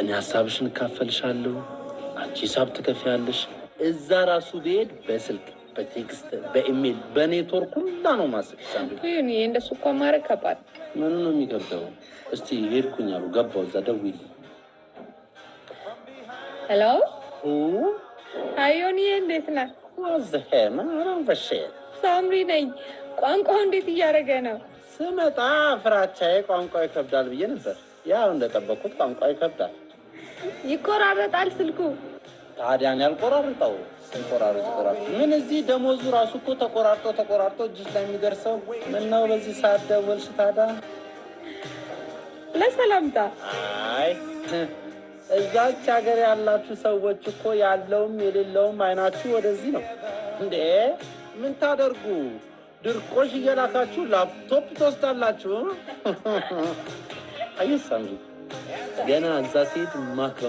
እኔ ሀሳብሽን እካፈልሻለሁ፣ አንቺ ሂሳብ ትከፍያለሽ። እዛ ራሱ ብሄድ በስልክ በቴክስት በኢሜል በኔትወርክ ሁላ ነው ማስብ። ይሄ እንደሱ እኮ ማድረግ ከባድ። ምኑ ነው የሚከብደው? እስቲ ሄድኩኝ አሉ ገባው እዛ ደውዪ። ሄሎ አዮኒ እንዴት ነህ? ወዘሄማ ረንፈሽ ሳምሪ ነኝ። ቋንቋው እንዴት እያደረገ ነው? ስመጣ ፍራቻዬ ቋንቋው ይከብዳል ብዬ ነበር። ያው እንደጠበቁት ቋንቋው ይከብዳል። ይቆራረጣል ስልኩ። ታዲያን ያልቆራርጠው ቆራርጦ ምን እዚህ ደሞዙ ራሱ እኮ ተቆራርጦ እጅሽ ላይ የሚደርሰው ምን ነው? በዚህ ሰዓት ደወልሽ ታዲያ? ለሰላምታ። አይ እዛች ሀገር ያላችሁ ሰዎች እኮ ያለውም የሌለውም አይናችሁ ወደዚህ ነው እንዴ? ምን ታደርጉ? ድርቆሽ እየላካችሁ ላፕቶፕ ትወስዳላችሁ። አይሳምጂ ገና እዛ ሴት ማክሮ